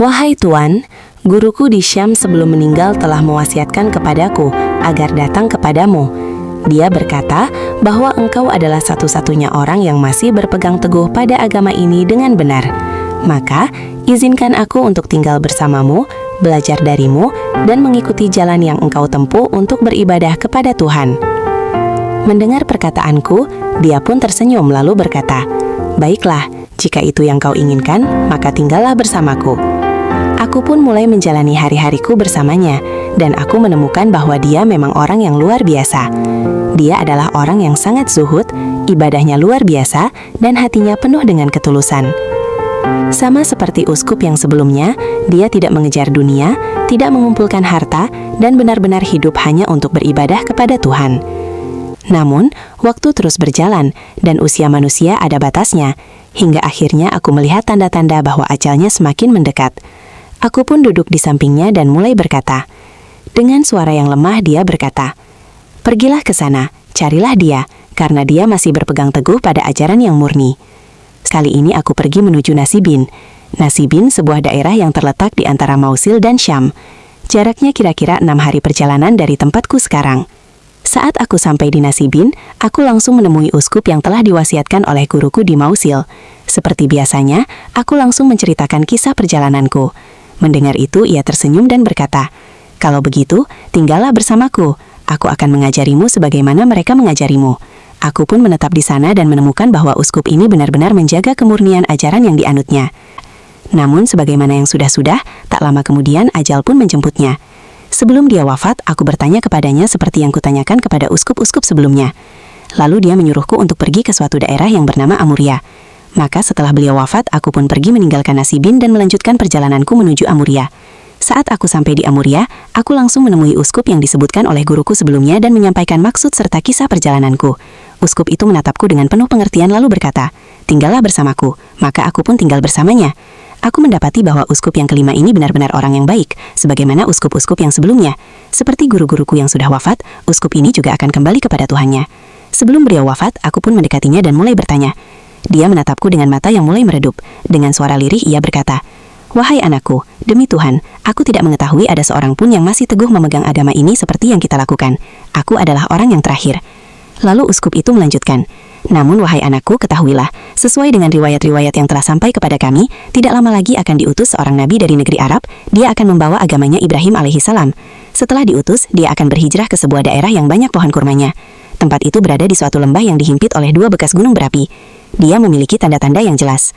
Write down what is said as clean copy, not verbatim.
Wahai Tuan, guruku di Syam sebelum meninggal telah mewasiatkan kepadaku agar datang kepadamu. Dia berkata bahwa engkau adalah satu-satunya orang yang masih berpegang teguh pada agama ini dengan benar. Maka, izinkan aku untuk tinggal bersamamu, belajar darimu, dan mengikuti jalan yang engkau tempuh untuk beribadah kepada Tuhan. Mendengar perkataanku, dia pun tersenyum lalu berkata, "Baiklah, jika itu yang kau inginkan, maka tinggallah bersamaku." Aku pun mulai menjalani hari-hariku bersamanya, dan aku menemukan bahwa dia memang orang yang luar biasa. Dia adalah orang yang sangat zuhud, ibadahnya luar biasa, dan hatinya penuh dengan ketulusan. Sama seperti uskup yang sebelumnya, dia tidak mengejar dunia, tidak mengumpulkan harta, dan benar-benar hidup hanya untuk beribadah kepada Tuhan. Namun, waktu terus berjalan, dan usia manusia ada batasnya, hingga akhirnya aku melihat tanda-tanda bahwa ajalnya semakin mendekat. Aku pun duduk di sampingnya dan mulai berkata. Dengan suara yang lemah dia berkata, "Pergilah ke sana, carilah dia, karena dia masih berpegang teguh pada ajaran yang murni." Kali ini aku pergi menuju Nasibin. Nasibin sebuah daerah yang terletak di antara Mausil dan Syam. Jaraknya kira-kira 6 hari perjalanan dari tempatku sekarang. Saat aku sampai di Nasibin, aku langsung menemui uskup yang telah diwasiatkan oleh guruku di Mausil. Seperti biasanya, aku langsung menceritakan kisah perjalananku. Mendengar itu, ia tersenyum dan berkata, "Kalau begitu, tinggallah bersamaku. Aku akan mengajarimu sebagaimana mereka mengajarimu." Aku pun menetap di sana dan menemukan bahwa uskup ini benar-benar menjaga kemurnian ajaran yang dianutnya. Namun, sebagaimana yang sudah-sudah, tak lama kemudian ajal pun menjemputnya. Sebelum dia wafat, aku bertanya kepadanya seperti yang kutanyakan kepada uskup-uskup sebelumnya. Lalu dia menyuruhku untuk pergi ke suatu daerah yang bernama Amuria. Maka setelah beliau wafat, aku pun pergi meninggalkan Nasibin dan melanjutkan perjalananku menuju Amuria. Saat aku sampai di Amuria, aku langsung menemui uskup yang disebutkan oleh guruku sebelumnya dan menyampaikan maksud serta kisah perjalananku. Uskup itu menatapku dengan penuh pengertian lalu berkata, "Tinggallah bersamaku." Maka aku pun tinggal bersamanya. Aku mendapati bahwa uskup yang kelima ini benar-benar orang yang baik, sebagaimana uskup-uskup yang sebelumnya. Seperti guru-guruku yang sudah wafat, uskup ini juga akan kembali kepada Tuhannya. Sebelum beliau wafat, aku pun mendekatinya dan mulai bertanya. Dia menatapku dengan mata yang mulai meredup. Dengan suara lirih ia berkata, "Wahai anakku, demi Tuhan, aku tidak mengetahui ada seorang pun yang masih teguh memegang agama ini seperti yang kita lakukan. Aku adalah orang yang terakhir." Lalu uskup itu melanjutkan, "Namun wahai anakku, ketahuilah, sesuai dengan riwayat-riwayat yang telah sampai kepada kami, tidak lama lagi akan diutus seorang nabi dari negeri Arab. Dia akan membawa agamanya Ibrahim alaihissalam. Setelah diutus, dia akan berhijrah ke sebuah daerah yang banyak pohon kurmanya. Tempat itu berada di suatu lembah yang dihimpit oleh 2 bekas gunung berapi. Dia memiliki tanda-tanda yang jelas.